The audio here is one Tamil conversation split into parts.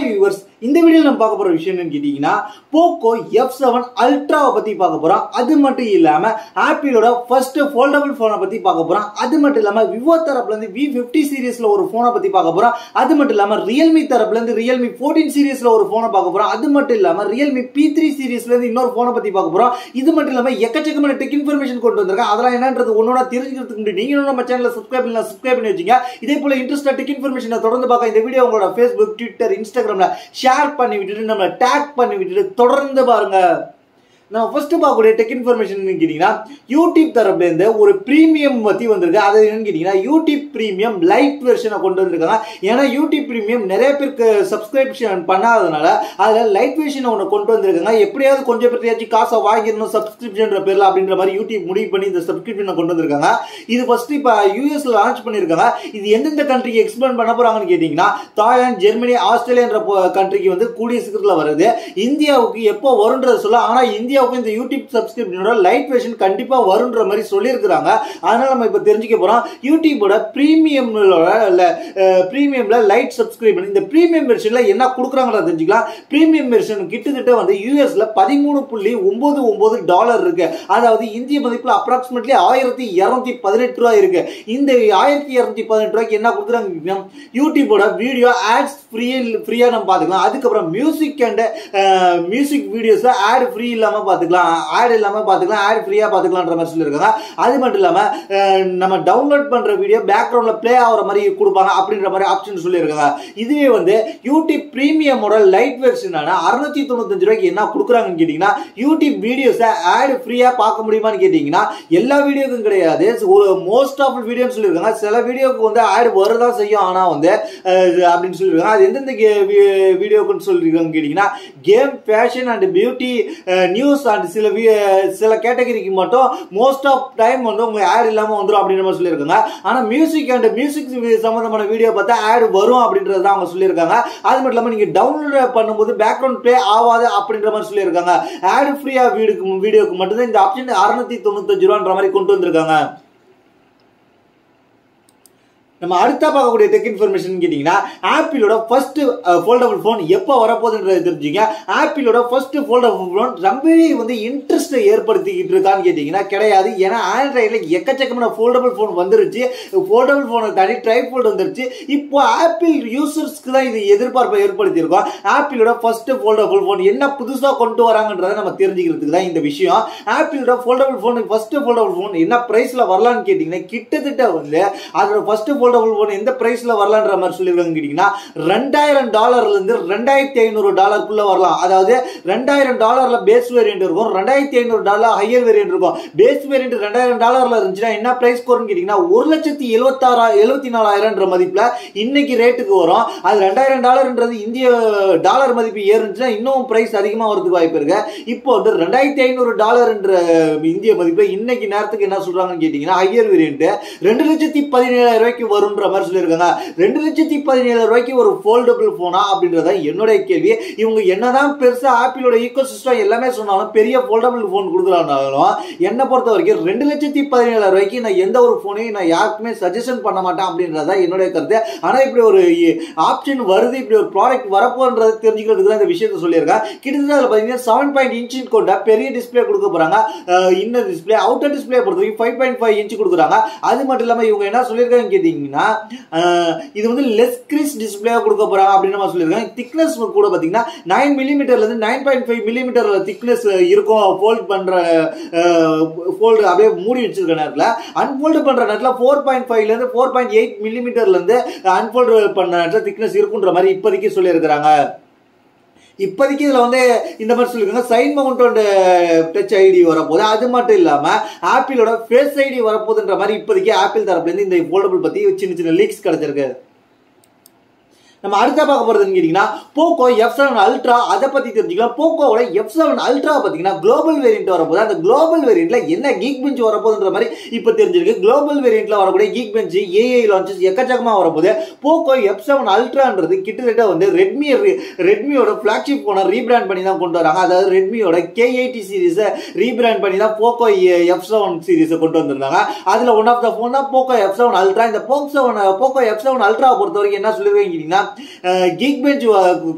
வியூவர்ஸ், இந்த வீடியோல நம்ம பார்க்க போற விஷயம் என்னன்னு கேட்டீங்கன்னா போக்கோ F7 அல்ட்ராவை பத்தி பார்க்க போறோம். அது மட்டும் இல்லாம ஆப்பிளோட ஃபர்ஸ்ட் ஃபோல்டபிள் போனை பத்தி பார்க்க போறோம். அது மட்டும் இல்லாம விவோ தரப்புல இருந்து V50 சீரிஸ்ல ஒரு போனை பத்தி பார்க்க போறோம். அது மட்டும் இல்லாம ரியல்மி தரப்புல இருந்து ரியல்மி 14 சீரிஸ்ல ஒரு போனை பார்க்க போறோம். அது மட்டும் இல்லாம ரியல்மி P3 சீரிஸ்ல இருந்து இன்னொரு போனை பத்தி பார்க்க போறோம். இது மட்டும் இல்லாம எக்கச்சக்கமான டெக் இன்ஃபர்மேஷன் கொண்டு வந்திருக்கேன். அதெல்லாம் என்னன்றது ஒன்னொன்னா தெரிஞ்சுக்கிறதுக்கு முன்னாடி நீங்க நம்ம சேனலை சப்ஸ்கிரைப் பண்ணி வச்சுங்க. இதே போல இன்ட்ரெஸ்டா டெக் இன்ஃபர்மேஷனை தொடர்ந்து பார்க்க இந்த வீடியோ உங்களோட Facebook, Twitter, Instagramல ஷேர் பண்ணி விட்டுட்டு நம்ம டேக் பண்ணி விட்டுட்டு தொடர்ந்து பாருங்க. நான் ஃபர்ஸ்ட் பார்க்கக்கூடிய டெக் இன்ஃபர்மேஷன் கேட்டீங்கன்னா யூடியூப் தரப்புல இருந்து ஒரு பிரீமியம் பத்தி வந்திருக்கு. அது என்னன்னு கேட்டீங்கன்னா யூடியூப் பிரீமியம் லைட் வெர்ஷனை கொண்டு வந்திருக்காங்க. ஏன்னா யூடியூப் பிரீமியம் நிறைய பேருக்கு சப்ஸ்கிரிப்ஷன் பண்ணாததுனால அதுல லைட் வெர்ஷனை ஒன்று கொண்டு வந்திருக்காங்க. எப்படியாவது கொஞ்சம் பேர்த்தையாச்சும் காசை வாங்கிடணும் சப்ஸ்கிரிப்ஷன் பேர்ல அப்படின்ற மாதிரி யூடியூப் முடிவு பண்ணி இந்த சப்ஸ்கிரிப்ஷனை கொண்டு வந்திருக்காங்க. இது ஃபர்ஸ்ட் இப்ப யூஎஸ்ல லான்ச் பண்ணிருக்காங்க. இது எந்தெந்த கண்ட்ரிக்கு எக்ஸ்பிளைன் பண்ண போறாங்கன்னு கேட்டீங்கன்னா தாய்லாந்து, ஜெர்மனி, ஆஸ்திரேலியா கண்ட்ரிக்கு வந்து கூடிய சீக்கிரத்தில் வருது. இந்தியாவுக்கு எப்போ வரும்ன்றது சொல்ல, ஆனா இந்தியாவுக்கு இந்த யூடியூப் சப்ஸ்கிரிப்ஷனோட லைட் வெர்ஷன் கண்டிப்பா வரும்ன்ற மாதிரி சொல்லியிருக்காங்க. அதனால நம்ம இப்ப தெரிஞ்சுக்க போறோம் யூடியூபோட பிரீமியம்ல லைட் சப்ஸ்கிரிப்ஷன். இந்த பிரீமியம் வெர்ஷன்ல என்ன கொடுக்குறாங்களா தெரிஞ்சுக்கலாம். பிரீமியம் வெர்ஷன் கிட்டத்தட்ட வந்து யூஎஸ்ல $13.99 இருக்கு. அதாவது இந்திய மதிப்புல அப்ராக்சிமேட்லி $1218 ரூபாய் இருக்கு. இந்த $1218 ரூபாய்க்கு என்ன கொடுக்குறாங்க, யூடியூபோட வீடியோ ஆட்ஸ் ஃப்ரீயா நம்ம பாத்துக்கலாம். அதுக்கப்புறம் music and music videos ad free இல்லாம பாத்துக்கலாம், ஆட் இல்லாம பாத்துக்கலாம், ஆட் ஃப்ரீயா பாத்துக்கலாம்ன்ற மாதிரி சொல்லிருக்காங்க. அது மட்டும் இல்லாம நம்ம டவுன்லோட் பண்ற வீடியோ பேக்ரவுண்ட்ல ப்ளே ஆகுற மாதிரி கொடுப்பாங்க அப்படின்ற மாதிரி ஆப்ஷன் சொல்லிருக்காங்க. இதுவே வந்து யூடியூப் பிரீமியமோட லைட் வெர்ஷனான $695 ரூபாய்க்கு என்ன கொடுக்குறாங்கன்னு கேட்டீங்கன்னா யூடியூப் வீடியோஸ் ஆட் ஃப்ரீயா பார்க்க முடியுமான்னு கேட்டீங்கன்னா எல்லா வீடியோக்கும் கிடையாது, ஒரு மோஸ்ட் ஆஃப் வீடியோன்னு சொல்லிருக்காங்க. சில வீடியோக்கு வந்து ஆட் வரதான் செய்யும், ஆனா வந்து அப்படின்னு சொல்லிருக்காங்க. அது எந்தெந்த வீடியோக்குன்னு சொல்லிருக்காங்க கேட்டீங்கன்னா game, fashion and beauty, news and சில கேட்டகரிக்கு மட்டும் மோஸ்ட் ஆஃப் டைம் வந்து உங்க ஆட் இல்லாம வந்துடும் அப்படின்ற மாதிரி சொல்லியிருக்காங்க. ஆனா மியூசிக் அண்ட் மியூசிக் சம்பந்தமான வீடியோ பார்த்தா ஆட் வரும் அப்படின்றது அவங்க சொல்லியிருக்காங்க. அது மட்டும் இல்லாம நீங்க டவுன்லோட் பண்ணும்போது பேக்ரவுண்ட் ப்ளே ஆகாது அப்படின்ற மாதிரி சொல்லியிருக்காங்க. ஆட் ஃப்ரீயா வீடியோக்கு மட்டும்தான் இந்த ஆப்ஷன் $695 ரூபான்ற மாதிரி கொண்டு வந்திருக்காங்க. நம்ம அடுத்த பார்க்கக்கூடிய டெக் இன்ஃபர்மேஷன் கேட்டீங்கன்னா ஆப்பிளோட ஃபர்ஸ்ட் ஃபோல்டபிள் போன் எப்போ வரப்போகுதுன்றது தெரிஞ்சுங்க. ஆப்பிளோட ஃபர்ஸ்ட் ஃபோல்டபிள் போன் ரொம்பவே வந்து இன்ட்ரெஸ்ட் ஏற்படுத்திக்கிட்டு இருக்கான்னு கேட்டீங்கன்னா கிடையாது. ஏன்னா ஆண்ட்ராய்டுல எக்கச்சக்கமான ஃபோல்டபிள் போன் வந்துருச்சு. ஃபோல்டபிள் போனை தாண்டி ட்ரைபோல்ட் வந்துருச்சு. இப்போ ஆப்பிள் யூசர்ஸ்க்கு தான் இது எதிர்பார்ப்பை ஏற்படுத்தியிருக்கோம். ஆப்பிளோட ஃபர்ஸ்ட் ஃபோல்டபிள் போன் என்ன புதுசா கொண்டு வராங்கன்றதை நம்ம தெரிஞ்சுக்கிறதுக்கு தான் இந்த விஷயம். ஆப்பிளோட foldable phone first foldable phone என்ன பிரைஸ்ல வரலான்னு கேட்டீங்கன்னா கிட்டத்தட்ட வந்து அதோட ஃபர்ஸ்ட் எந்த பிரைஸ்ல வரலான்ற மாதிரி சொல்லிருக்காங்க கேட்டீங்கன்னா $2000 இருந்து $2500 வரலாம். அதாவது $2000 பேஸ் வேரியன்ட் இருக்கும், $2500 ஹையர் வேரியன்ட் இருக்கும். பேஸ் வேரியன்ட் $2000 இருந்துச்சுன்னா என்ன பிரைஸ் வரும் கேட்டீங்கன்னா $1,74,000 மதிப்புல இன்னைக்கு ரேட்டுக்கு வரும். அது $2000 இந்திய டாலர் மதிப்பு ஏறுச்சுன்னா இன்னும் பிரைஸ் அதிகமா வரதுக்கு வாய்ப்பு இருக்கு. இப்போ வந்து $2500 இந்திய மதிப்புல இன்னைக்கு நேரத்துக்கு என்ன சொல்றாங்கன்னு கேட்டீங்கன்னா ஹையர் வேரியன்ட் $2,17,000 ரூபாய்க்கு வரும்ன்ற மாதிரி சொல்லியிருக்காங்க. $2,17,000 ரூபாய்க்கு ஒரு ஃபோல்டபிள் போனா அப்படின்றத என்னுடைய கேள்வி. இவங்க என்னதான் பெருசா ஆப்பிளோட ஈகோ சிஸ்டம் எல்லாமே சொன்னாலும் பெரிய ஃபோல்டபிள் போன் கொடுக்குறாங்கனாலும் என்ன பொறுத்த வரைக்கும் $2,17,000 ரூபாய்க்கு நான் எந்த ஒரு போனையும் நான் யாருக்குமே சஜஷன் பண்ண மாட்டேன் அப்படின்றத என்னுடைய கருத்து. ஆனா இப்படி ஒரு ஆப்ஷன் வருது, இப்படி ஒரு ப்ராடக்ட் வரப்போன்றது தெரிஞ்சுக்கிறதுக்கு தான் இந்த விஷயத்தை சொல்லியிருக்கேன். கிட்டத்தட்ட அதில் பார்த்தீங்கன்னா 7.5 இன்ச் கொண்ட பெரிய டிஸ்பிளே கொடுக்க போறாங்க. இன்னர் டிஸ்பிளே, அவுட்டர் டிஸ்பிளே பொறுத்த வரைக்கும் 5.5 இன்ச் கொடுக்குறாங்க. அது மட்டும் இல்லாம இவங்க என்ன சொல்லியிருக்காங்க கேட்டீங்கன்னா இது வந்து லெஸ் கிரிஸ் டிஸ்பிளே கொடுக்க போறாங்க அப்படின்னு நம்ம சொல்லிருக்காங்க. திக்னஸ் கூட பாத்தீங்கன்னா 9 மில்லிமீட்டர்ல இருந்து 9.5 மில்லிமீட்டர் திக்னஸ் இருக்கும். ஃபோல்ட் பண்ற ஃபோல்ட் அப்படியே மூடி வச்சிருக்க நேரத்துல அன்ஃபோல்ட் பண்ற நேரத்துல 4.5 ல இருந்து 4.8 மில்லிமீட்டர்ல இருந்து அன்ஃபோல்ட் பண்ண நேரத்துல திக்னஸ் இருக்குன்ற மாதிரி இப்போதைக்கு சொல்லியிருக்காங்க. இப்போதைக்கு இதுல வந்து இந்த மாதிரி சொல்லிருக்காங்க. சைன் மவுண்ட் டச் ஐடி வரப்போகுது. அது மட்டும் இல்லாம ஆப்பிளோட ஃபேஸ் ஐடி வரப்போகுதுன்ற மாதிரி இப்போதைக்கு ஆப்பிள் தரப்புல இருந்து இந்த ஃபோல்டபிள் பத்தி சின்ன சின்ன லீக்ஸ் கிடைச்சிருக்கு. நம்ம அடுத்த பார்க்க போறதுன்னு கேட்டீங்கன்னா போக்கோ F7 அல்ட்ரா, அதை பத்தி தெரிஞ்சுக்கலாம். போக்கோவோட F7 அல்ட்ரா பாத்தீங்கன்னா குளோபல் வேரியன்ட் வரப்போகுது. அந்த குளோபல் வேரியன்ட்ல என்ன கீக் பெஞ்ச் வரப்போகுதுன்ற மாதிரி இப்ப தெரிஞ்சிருக்கு. குளோபல் வேரியன்ட்ல வரக்கூடிய கீக் பெஞ்ச், ஏஐ லான்ச்சஸ் எக்கச்சக்கமா வரப்போகுது. போக்கோ F7 அல்ட்ரான்றது கிட்டத்தட்ட வந்து ரெட்மியோட பிளாக்ஷிப் போனை ரீபிராண்ட் பண்ணி தான் கொண்டு வராங்க. அதாவது ரெட்மியோட K80 சீரிஸ் ரீபிராண்ட் பண்ணி தான் போக்கோ F7 சீரிஸ் கொண்டு வந்திருந்தாங்க. அதுல ஒன் ஆஃப் த போன் தான் போக்கோ F7 அல்ட்ரா. இந்த போக்கோ F7 அல்ட்ரா பொறுத்த வரைக்கும் என்ன சொல்லுவீங்கன்னா கீக் பெஞ்ச்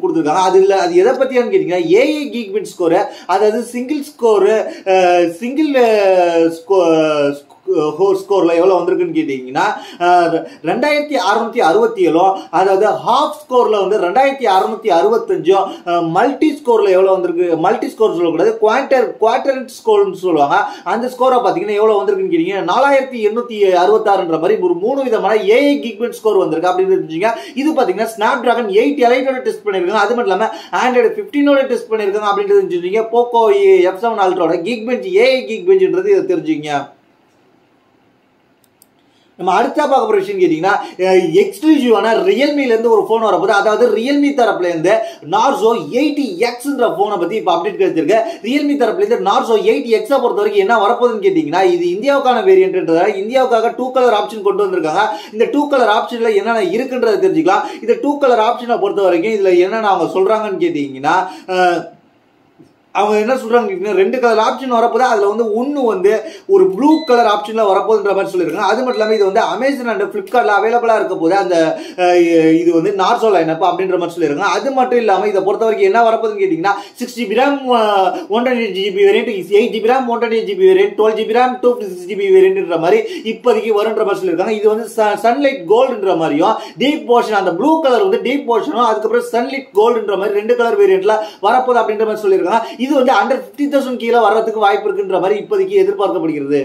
கொடுத்துருக்காங்க. அது எதை பத்தியான்னு கேட்டீங்கன்னா ஏஐ கீக் பெஞ்ச் ஸ்கோர், அதாவது சிங்கிள் ஸ்கோர்ல எவ்வளவு வந்திருக்குன்னு கேட்டீங்கன்னா 2667, அதாவது ஹாஃப் ஸ்கோர்ல வந்து 2665, மல்டி ஸ்கோர்ல எவ்வளவு வந்திருக்கு, மல்டி ஸ்கோர் சொல்லக்கூடாது, குவார்டரண்ட் ஸ்கோர்னு சொல்லுவாங்க, அந்த ஸ்கோரை பாத்தீங்கன்னா எவ்வளவு வந்திருக்குன்னு கேட்டீங்கன்னா 4866 மாதிரி ஒரு 3 விதமான ஏஐ கீக்மெண்ட் ஸ்கோர் வந்திருக்கு அப்படின்னு தெரிஞ்சுங்க. இது பாத்தீங்கன்னா ஸ்னாப்டிராகன் 8 எலைட்டோட டெஸ்ட் பண்ணிருக்காங்க, அது மட்டும் இல்லாம ஆண்ட்ராய்டு 15 டெஸ்ட் பண்ணிருக்காங்க அப்படின்னு தெரிஞ்சுங்க. போக்கோ F7 அல்ட்ராவோட கீக்பெஞ்ச் ஏஐ கீக்பெஞ்ச்ன்றது இதை தெரிஞ்சுங்க. நம்ம அடுத்த பார்க்க போற விஷயம் கேட்டீங்கன்னா எக்ஸ்க்ளூசிவான ரியல்மில இருந்து ஒரு போன் வரப்போது, அதாவது ரியல்மி தரப்புல இருந்து நார்சோ 80Xன்ற போனை பத்தி இப்ப அப்டேட் கிடைச்சிருக்கு. ரியல்மி தரப்புல இருந்து நார்சோ 80X பொறுத்த வரைக்கும் என்ன வரப்போகுதுன்னு கேட்டீங்கன்னா இது இந்தியாவுக்கான வேரியன்ட்ன்றதால இந்தியாவுக்காக 2 கலர் ஆப்ஷன் கொண்டு வந்திருக்காங்க. இந்த 2 கலர் ஆப்ஷன்ல என்னென்ன இருக்குன்றதை தெரிஞ்சுக்கலாம். இந்த 2 கலர் ஆப்ஷனை பொறுத்த வரைக்கும் இதுல என்னென்ன அவங்க சொல்றாங்கன்னு கேட்டீங்கன்னா அவங்க என்ன சொல்றாங்க, 2 கலர் ஆப்ஷன் வரப்போது, அதுல வந்து ஒன்னு வந்து ஒரு ப்ளூ கலர் ஆப்ஷன்ல வரப்போகுதுன்ற மாதிரி சொல்லியிருக்காங்க. அது மட்டும் இல்லாம இது வந்து அமேசான் அண்ட் பிளிப்கார்ட்ல அவைலபிளா இருக்க போது அந்த இது வந்து நார்சோ லைனப் அப்படின்ற மாதிரி சொல்லியிருக்காங்க. அது மட்டும் இல்லாம இதை பொறுத்த வரைக்கும் என்ன வரப்போகுதுன்னு கேட்டீங்கன்னா 6GB RAM 128GB variant, 8GB RAM 128GB variant, 12GB RAM 256GB வேரியன்ட்ன்ற மாதிரி இப்போதைக்கு வரும்ன்ற மாதிரி சொல்லியிருக்காங்க. இது வந்து சன்லைட் கோல்டுன்ற மாதிரியும் டீப் போர்ஷன், அந்த ப்ளூ கலர் வந்து டீப் போர்ஷனும் அதுக்கப்புறம் சன்லைட் கோல்டுன்ற மாதிரி 2 கலர் வேரியன்ட்ல வரப்போகுது அப்படின்ற மாதிரி சொல்லியிருக்காங்க. இது வந்து அண்டர் 50,000 கீழே வர்றதுக்கு வாய்ப்பு இருக்குன்ற மாதிரி இப்போதைக்கு எதிர்பார்க்கப்படுகிறது.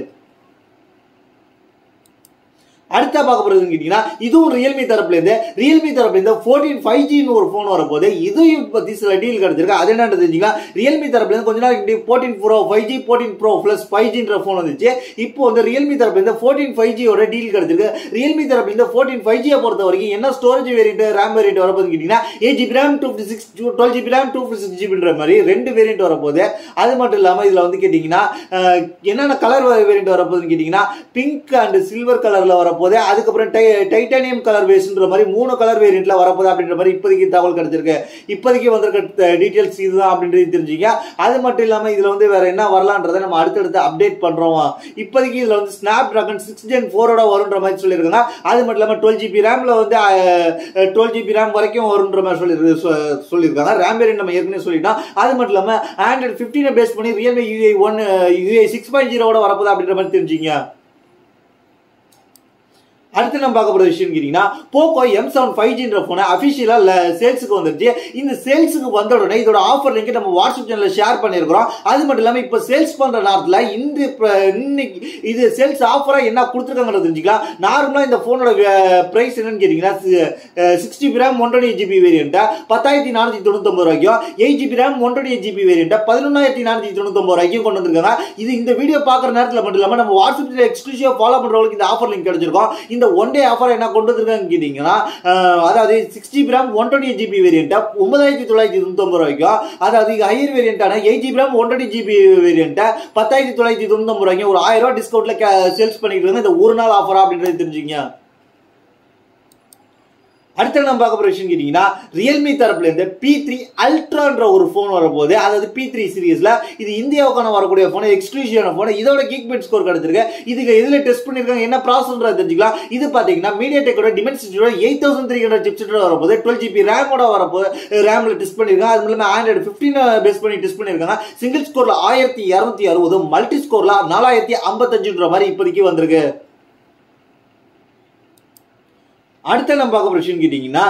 அடுத்த பார்க்க போறது கேட்டீங்கன்னா இதுவும் ரியல்மி தரப்புல இருந்து 14 5G ஒரு போன் வரப்போது, இதையும் பத்தி சில டீல் கிடைச்சிருக்கு. அது என்னன்னு தெரிஞ்சுக்கலாம். ரியல்மி தரப்புல இருந்து கொஞ்ச நாளைக்கு 14 Pro 5G 14 Pro Plus 5Gன்ற phone வந்துச்சு. இப்போ வந்து ரியல்மி தரப்புல இருந்து 14 5G ஓட டீல் கிடைச்சிருக்கு. ரியல்மி தரப்புல இருந்து 14 5G பொறுத்த வரைக்கும் என்ன ஸ்டோரேஜ் வேரியன்ட், RAM வேரியன்ட் வரப்போகுதுன்னு கேட்டீங்கன்னா 8GB RAM 12GB RAM 256GBன்ற மாதிரி 2 வேரியன்ட் வரப்போகுது. அது மட்டும் இல்லாம இதுல வந்து கேட்டீங்கன்னா என்னென்ன கலர் வேரியன்ட் வரப்போகுதுன்னு கேட்டீங்கன்னா பிங்க் அண்ட் சில்வர் கலர்ல வரப்போகுது, அதுக்கப்புறம் டைட்டானியம் கலர் பேஸ்ன்ற மாதிரி 3 கலர் வேரியன்ட்ல வரப்போகுது அப்படின்ற மாதிரி இப்போதைக்கு தகவல் கிடைச்சிருக்கு. இப்போதைக்கு வந்திருக்க டீடைல்ஸ் இதுதான் அப்படின்றது தெரிஞ்சுங்க. அது மட்டும் இல்லாம இதுல வந்து வேற என்ன வரலான்றதை நம்ம அடுத்தடுத்து அப்டேட் பண்றோம். இப்போதைக்கு இதுல வந்து ஸ்னாப்டிராகன் 6 Gen 4 வரும்ன்ற மாதிரி சொல்லியிருக்காங்க. அது மட்டும் இல்லாம 12GB RAMல வந்து 12GB RAM வரைக்கும் வரும்ன்ற மாதிரி சொல்லியிருக்காங்க. RAM வேரியன்ட் நம்ம ஏற்கனவே சொல்லிட்டோம். அது மட்டும் இல்லாம ஆண்ட்ராய்டு 15 பேஸ் பண்ணி ரியல்மி UI 6.0 வரப்போகுது அப்படின்ற மாதிரி தெரிஞ்சுங்க. அடுத்து நம்ம பார்க்க போற விஷயம் கேட்டீங்கன்னா போக்கோ M7 5Gன்ற போனை அபிஷியலா சேல்ஸுக்கு வந்துருச்சு. இந்த சேல்ஸுக்கு வந்த உடனே இதோட ஆஃபர் லிங்க் நம்ம வாட்ஸ்அப் சேனல்ல ஷேர் பண்ணிருக்கிறோம். அது மட்டும் இல்லாம இப்ப சேல்ஸ் பண்ற நேரத்துல இன்னைக்கு இது சேல்ஸ் ஆஃபரா என்ன கொடுத்துருக்காங்கன்னு தெரிஞ்சுக்கலாம். நார்மலா இந்த போனோட பிரைஸ் என்னன்னு கேட்டீங்கன்னா 6GB RAM 128GB வேரியன்ட் 10,499 ரூபாய்க்கும், 8GB RAM 128GB வேரியன்ட் 11,499 ரூபாய்க்கும் கொண்டு வந்திருக்காங்க. இது இந்த வீடியோ பாக்குற நேரத்துல மட்டும் இல்லாம நம்ம வாட்ஸ்அப் சேனல் எக்ஸ்க்ளூசிவா ஃபாலோ பண்றவங்களுக்கு இந்த ஆஃபர் லிங்க் கிடைச்சிருக்கும். இந்த ஒன் டே ஆஃபர் என்ன கொண்டு வந்திருக்காங்க கேட்டீங்கன்னா அதாவது 6GB RAM 128GB வேரியன்ட் 9,999 ரூபாய்க்கும், அதாவது higher வேரியன்டான 8GB RAM 128GB variant 10,999 ரூபாய்க்கும் ஒரு 1000 ரூபாய் டிஸ்கவுண்ட்ல சேல்ஸ் பண்ணிட்டு இருக்காங்க. இந்த ஒரு நாள் ஆஃபரா அப்படின்றது தெரிஞ்சுங்க. அடுத்து நம்ம பார்க்க போற விஷயம் கேட்டீங்கன்னா ரியல்மி தரப்புல இருந்து P3 அல்ட்ரான்ற ஒரு போன் வரப்போகுது, அதாவது P3 சீரீஸ்ல இது இந்தியாவுக்கான வரக்கூடிய போன், எக்ஸ்க்ளூசிவான போன். இதோட கீக்பெஞ்ச் ஸ்கோர் கிடைச்சிருக்கு. இதுக்கு எதுல டெஸ்ட் பண்ணிருக்காங்க, என்ன ப்ராசஸ்ன்றது தெரிஞ்சுக்கலாம். இது பாத்தீங்கன்னா மீடியாடெக்கோட டிமென்சிட்டியோட 8300 சிப்செட் வரப்போகுது, 12GB RAM ஓட வரப்போகுது, RAMல டெஸ்ட் பண்ணிருக்காங்க. அது மூலமா ஆண்ட்ராய்டு 15 பேஸ் பண்ணி டெஸ்ட் பண்ணிருக்காங்க. சிங்கிள் ஸ்கோர்ல 1260, மல்டி ஸ்கோர்ல 4055ன்ற மாதிரி இப்போதைக்கு வந்திருக்கு. அடுத்த நம்ம பார்க்க போற விஷயம் கேட்டீங்கன்னா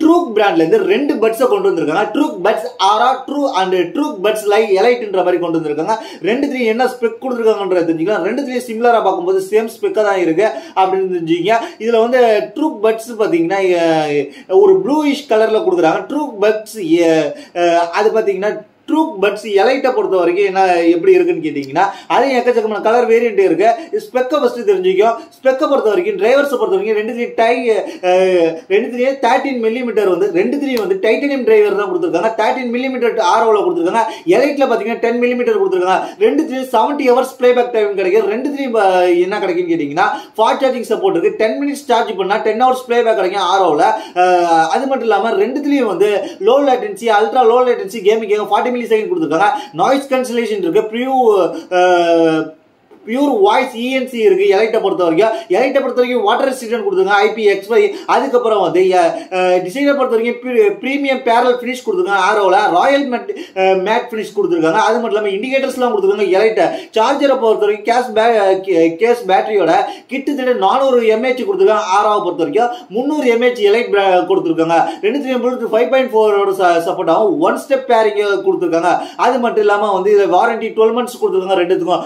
ட்ரூக் பிராண்ட்ல இருந்து 2 பட்ஸை கொண்டு வந்திருக்காங்க. ட்ரூக் பட்ஸ் ஆரா ட்ரூ அண்ட் ட்ரூக் பட்ஸ் எலைட்ன்ற மாதிரி கொண்டு வந்திருக்காங்க. 2 என்ன ஸ்பெக் கொடுத்துருக்காங்கன்றத தெரிஞ்சுக்கலாம். 2 சிமிலரா பார்க்கும்போது சேம் ஸ்பெக்கா தான் இருக்கு அப்படின்னு தெரிஞ்சுங்க. இதுல வந்து ட்ரூக் பட்ஸ் பாத்தீங்கன்னா ஒரு ப்ளூயிஷ் கலர்ல கொடுக்குறாங்க. ட்ரூக் பட்ஸ் அது பாத்தீங்கன்னா ட்ரூக் பட்ஸ் எலைட்டை பொறுத்த வரைக்கும் என்ன எப்படி இருக்குன்னு கேட்டீங்கன்னா அதையும் எக்கச்சக்கமான கலர் வேரியன்ட் இருக்கு. ஸ்பெக்கை ஃபர்ஸ்ட் தெரிஞ்சுக்கும். ஸ்பெக்கை பொறுத்த வரைக்கும் டிரைவர்ஸை பொறுத்த வரைக்கும் 2 13mm வந்து 2 வந்து டைட்டானியம் டிரைவர் தான் கொடுத்துருக்காங்க. 13mm ஆரோவில் கொடுத்துருக்காங்க. எலைட்ல பாத்தீங்கன்னா 10mm கொடுத்துருக்காங்க. 2 70 hours பிளேபேக் டைம் கிடைக்கும். 2 என்ன கிடைக்குன்னு கேட்டீங்கன்னா ஃபாஸ்ட் சார்ஜிங் சப்போர்ட் இருக்கு. 10 minutes சார்ஜ் பண்ணா 10 hours பிளேபேக் கிடைக்கும் ஆரோவில். அது மட்டும் இல்லாம 2 வந்து low latency, ultra low latency gaming 40 milli second கொடுத்துருக்காங்க. நாய்ஸ் கேன்சலேஷன் இருக்கு. பியூர் வாய்ஸ் இஎன்சி இருக்கு. எலைட்டை பொறுத்த வரைக்கும் வாட்டர் ரெசிஸ்டன்ட் கொடுத்துருக்காங்க IPX5. அதுக்கப்புறம் வந்து டிசைனை பொறுத்த வரைக்கும் பிரீமியம் பேரல் ஃபினிஷ் கொடுத்துருக்காங்க. ஆரோல ராயல் மேட் ஃபினிஷ் கொடுத்துருக்காங்க. அது மட்டும் இல்லாமல் இண்டிகேட்டர்ஸ்லாம் கொடுத்துருக்காங்க. எலைட்டை சார்ஜரை பொறுத்த வரைக்கும் கேஸ் பேட்டரியோட கிட்டத்தட்ட 400 mAh கொடுத்துருக்காங்க. ஆராவை பொறுத்த வரைக்கும் 300 mAh எலைட் கொடுத்துருக்காங்க. 5.4 சப்போர்ட் ஆகும். 1 ஸ்டெப் பேரிங் கொடுத்துருக்காங்க. அது மட்டும் இல்லாமல் வந்து இதில் வாரண்டி 12 months கொடுத்துருக்காங்க ரெண்டுத்துக்கும்.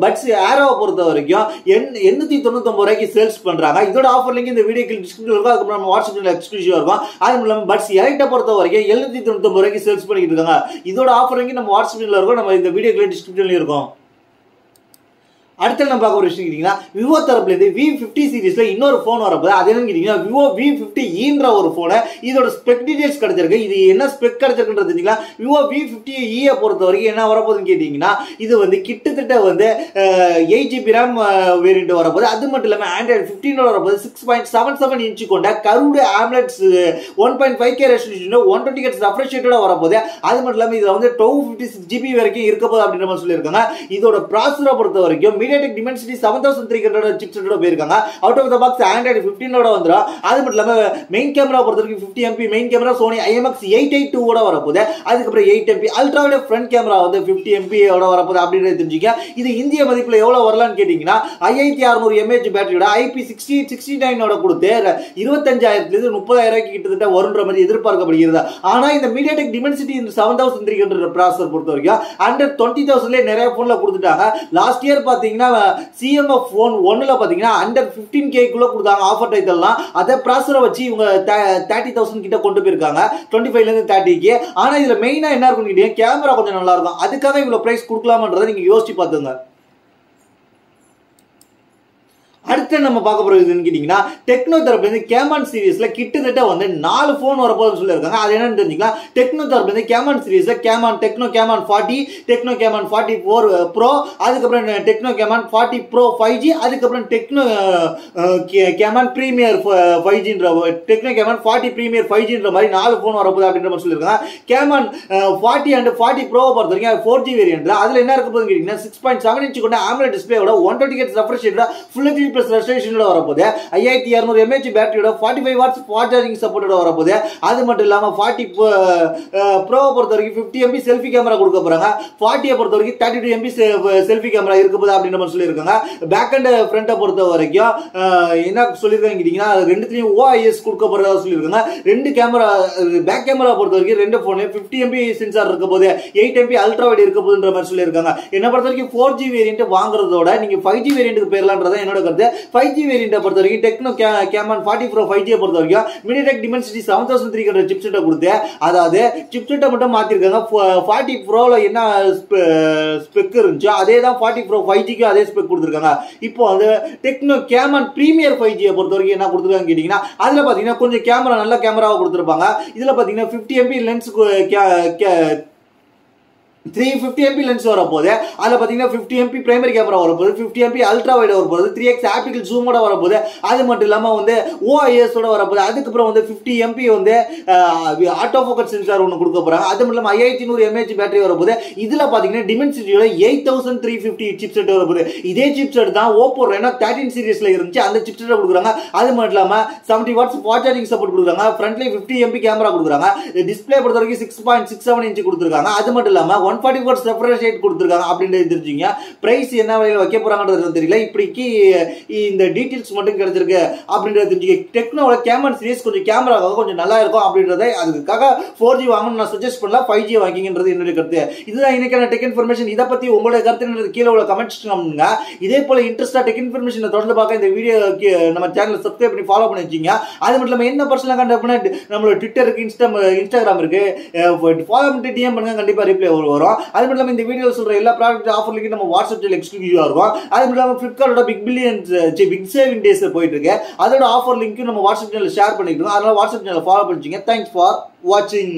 பட்ஸ் ஏரோவை பொறுத்த வரைக்கும் 899 ரூபாய்க்கு சேல்ஸ் பண்றாங்க. இதோட ஆஃபர் லிங்க் இந்த வீடியோக்கு டிஸ்கிரிப்ஷன்ல இருக்கும். அதுக்கப்புறம் நம்ம வாட்ஸ்அப்ல எக்ஸ்க்ளூசிவா இருக்கும். அது மட்டும் இல்லாமல் பட்ஸ் எலைட்டை பொறுத்த வரைக்கும் 799 ரூபாய்க்கு சேல்ஸ் பண்ணிட்டு இருக்காங்க. இதோட ஆஃபர் லிங்க் நம்ம வாட்ஸ்அப்ல இருக்கும். நம்ம இந்த வீடியோக்கு டிஸ்கிரிப்ஷன்ல இருக்கும். அடுத்து நம்ம பார்க்க ஒரு விஷயம் கேட்டீங்கன்னா, விவோ தரப்புல இருந்து V50 சீரிஸ்ல இன்னொரு போன் வரப்போது. அது என்னன்னு கேட்டீங்கன்னா விவோ V50eன்ற ஒரு போனை. இதோட ஸ்பெக் டீடைல்ஸ் கிடைச்சிருக்கு. இது என்ன ஸ்பெக் கிடைச்சிருக்குன்றது தெரியுங்களா? விவோ V50e பொறுத்த வரைக்கும் என்ன வரப்போகுதுன்னு கேட்டீங்கன்னா, இது வந்து கிட்டத்தட்ட வந்து 8GB RAM வேரியன்ட் வரப்போகுது. அது மட்டும் இல்லாமல் Android 15 வரப்போது. 6.77 இன்ச் கொண்ட கருடு AMOLED 1.5K resolution 120 Hz refresh ரேட்டோட வரப்போகுது. அது மட்டும் இல்லாமல் இதுல வந்து 256GB வரைக்கும் இருக்க போகுது அப்படின்ற மாதிரி சொல்லியிருக்காங்க. இதோட ப்ராசஸரை பொறுத்த வரைக்கும் MediaTek Dimensity 7300 சிப்செட்டோட போயிருக்காங்க. Out of the box Android 15 வந்துடும். அது மட்டும் இல்லாம மெயின் கேமரா பொறுத்த வரைக்கும் 50 MP main camera Sony IMX882 ஓட வரப்போகுது. அதுக்கப்புறம் 8 MP ultra wide front camera வந்து 50 MP ஓட வரப்போகுது அப்படின்றது தெரிஞ்சுக்க. இது இந்திய மதிப்புல எவ்வளவு வரலாம்னு கேட்டீங்கன்னா 5600 mAh பேட்டரியோட IP69 ஓட கொடுத்து 25,000 இருந்து 30,000 கிட்டத்தட்ட வரும்ன்ற மாதிரி எதிர்பார்க்கப்படுகிறது. ஆனா இந்த MediaTek Dimensity 7300 ப்ராசஸர் பொறுத்த வரைக்கும் under 20,000 நிறைய போன்ல கொடுத்துட்டாங்க. லாஸ்ட் இயர் பாத்தீங்கன்னா CMF phone 1ல பாத்தீங்கன்னா under 15K குள்ள கொடுத்தாங்க ஆஃபர் டைட்டில்லாம். அத ப்ராசஸரை வச்சு இவங்க 30,000 கிட்ட கொண்டு போயிருக்காங்க. 25ல இருந்து 30K. ஆனா இதுல மெயினா என்ன இருக்குன்னு கேட்டீங்கன்னா கேமரா கொஞ்சம் நல்லா இருக்கும். அதுக்காக இவ்வளவு பிரைஸ் கொடுக்கலாம்ன்றதை நீங்க யோசிச்சு பாத்துங்க. அடுத்து நம்ம பார்க்க போறதுன்னு கேட்டீங்கன்னா, டெக்னோ தரப்புல இருந்து கேமான் சீரிஸ்ல கிட்டத்தட்ட வந்து 4 போன் வரப்போகுதுன்னு சொல்லியிருக்காங்க. அது என்னன்னு தெரிஞ்சுக்கலாம். டெக்னோ தரப்புல இருந்து கேமான் சீரிஸ்ல Tecno Camon 40, Tecno Camon 44 pro, அதுக்கப்புறம் டெக்னோ கேமான் 40 ப்ரோ 5G, அதுக்கப்புறம் டெக்னோ கேமான் பிரீமியர் 5Gன்ற டெக்னோ கேமான் 40 பிரீமியர் 5Gன்ற மாதிரி 4 போன் வரப்போகுது அப்படின்ற மாதிரி சொல்லியிருக்காங்க. கேமான் 40 and 40 ப்ரோ பொறுத்த வரைக்கும் 4G வேரியன்ட். அதுல என்ன இருக்க போகுதுன்னு கேட்டீங்கன்னா 6.7 இன்ச் கொண்ட AMOLED டிஸ்பிளேயோட 120 Hz ரெஃப்ரெஷ் ரேட்டோட ஃபுல் HD ரெஸ்டரேஷனோட வரப்போகுது. 5200 mAh பேட்டரியோட 45 watts ஃபாஸ்ட் சார்ஜிங் சப்போர்ட்டோட வரப்போகுது. அது மட்டும் இல்லாம 40 ப்ரோ பொறுத்த வரைக்கும் 50 MP செல்ஃபி கேமரா கொடுக்க போறாங்க. 40 பொறுத்த வரைக்கும் 32 MP செல்ஃபி கேமரா இருக்க போகுது அப்படின்ற மாதிரி சொல்லியிருக்காங்க. பேக் அண்ட் ஃப்ரண்ட்டை பொறுத்த வரைக்கும் என்ன சொல்லியிருக்காங்க கேட்டீங்கன்னா ரெண்டுத்துலயும் OIS கொடுக்க போறதா சொல்லியிருக்காங்க. ரெண்டு கேமரா பேக் கேமரா பொறுத்த வரைக்கும் ரெண்டு போன்ல 50 MP சென்சார் இருக்க போகுது. 8 MP அல்ட்ரா வைட் இருக்க போகுதுன்ற மாதிரி சொல்லியிருக்காங்க. என்ன பொறுத்த வரைக்கும் 4G வேரியன்ட் வாங்குறதோட நீங்க 5G வேரியன்ட்டுக்கு போயிடலாம்ன்றதான் என்னோட கருத்து. 5G வேரியண்ட்டை பொறுத்த வரைக்கும் டெக்னோ கேமான் 40 ப்ரோ 5G பொறுத்த வரைக்கும் MediaTek Dimensity 7300 சிப்செட்டை கொடுத்து, அதாவது சிப்செட்டை மட்டும் மாத்திருக்காங்க. 40 ப்ரோல என்ன ஸ்பெக் இருந்துச்சோ அதே தான் 40 ப்ரோ 5Gக்கு அதே ஸ்பெக் கொடுத்துருக்காங்க. இப்போ அந்த டெக்னோ கேமான் பிரீமியர் 5G பொறுத்த வரைக்கும் என்ன கொடுத்துருக்காங்க கேட்டீங்கன்னா, அதுல பாத்தீங்கன்னா கொஞ்சம் கேமரா நல்ல கேமராவை கொடுத்துருப்பாங்க. இதுல பாத்தீங்கன்னா 50 MP லென்ஸ் 350 MP லென்ஸ் வரப்போகுது. அதில் பார்த்தீங்கன்னா 50 MP பிரைமரி கேமரா வரப்போகுது, 50 MP அல்ட்ரா வைட் வரப்போகுது, 3x ஆப்டிகல் ஜூமோட வரப்போகுது. அது மட்டும் இல்லாமல் வந்து OIS ஓட வரப்போகுது. அதுக்கப்புறம் வந்து 50 MP வந்து ஆட்டோ ஃபோக்கஸ் சென்சார் ஒன்று கொடுக்க போகிறாங்க. அது மட்டும் இல்லாமல் 5100 mAh பேட்டரி வரப்போகுது. இதில் பார்த்தீங்கன்னா டிமென்சிட்டியோட 8350 சிப்செட் வரப்போகுது. இதே சிப்செட் தான் ஓப்போ ரெனோ 13 சீரிஸ்ல இருந்துச்சு. அந்த சிப்செட்டை கொடுக்குறாங்க. அது மட்டும் இல்லாமல் 70 watts ஃபாஸ்ட் சார்ஜிங் சப்போர்ட் கொடுக்குறாங்க. ஃப்ரண்ட்லேயே 50 MP கேமரா கொடுக்குறாங்க. டிஸ்பிளே பொறுத்த வரைக்கும் 6.67 இன்ச் கொடுத்துருக்காங்க. அது மட்டும் இல்லாமல் 140 watts ரெஃப்ரெஷ் ரேட் கொடுத்துருக்காங்க அப்படின்றது தெரிஞ்சுங்க. பிரைஸ் என்ன வகையில் வைக்க போறாங்கன்றது தெரியல. இப்படிக்கு இந்த டீடைல்ஸ் மட்டும் கிடைச்சிருக்கு அப்படின்றது தெரிஞ்சுக்க. டெக்னோட கேமரா சீரிஸ் கொஞ்சம் கேமராவாக கொஞ்சம் நல்லா இருக்கும் அப்படின்றத அதுக்காக 4G வாங்கணும்னு நான் சஜஸ்ட் பண்ணல. 5G வாங்கிங்கன்றது என்னுடைய கருத்து. இதுதான் இன்னைக்கான டெக் இன்ஃபர்மேஷன். இதை பத்தி உங்களுடைய கருத்து கீழே உள்ள கமெண்ட்ஸ் பண்ணுங்க. இதே போல இன்ட்ரெஸ்டா டெக் இன்ஃபர்மேஷன் தொடர்ந்து பார்க்க இந்த வீடியோ நம்ம சேனலை சப்ஸ்கிரைப் பண்ணி ஃபாலோ பண்ணி வச்சுங்க. அது மட்டும் இல்லாமல் என்ன பர்சனலாக கான்டாக்ட் பண்ண நம்மளோட ட்விட்டருக்கு இன்ஸ்டாகிராம் இருக்கு, ஃபாலோ பண்ணிட்டு DM பண்ணுங்க. கண்டிப்பா ரிப்ளை வரும். அது மட்டும் இல்லாமல் இந்த வீடியோ சொல்ற எல்லா ப்ராடக்ட் ஆஃபர் லிங்க் நம்ம வாட்ஸ்அப்ல எக்ஸ்க்ளூசிவா இருக்கும். அது மட்டும் இல்லாமல் ஃபிளிப்கார்ட்டோட பிக் சேவிங் டேஸ் போயிட்டு இருக்கு. அதோட ஆஃபர் லிங்க் நம்ம வாட்ஸ்அப் சேனல் ஷேர் பண்ணிக்கிறோம். அதனால வாட்ஸ்அப் சேனல் ஃபாலோ பண்ணிச்சிங்க. தேங்க்ஸ் ஃபார் வாட்சிங்.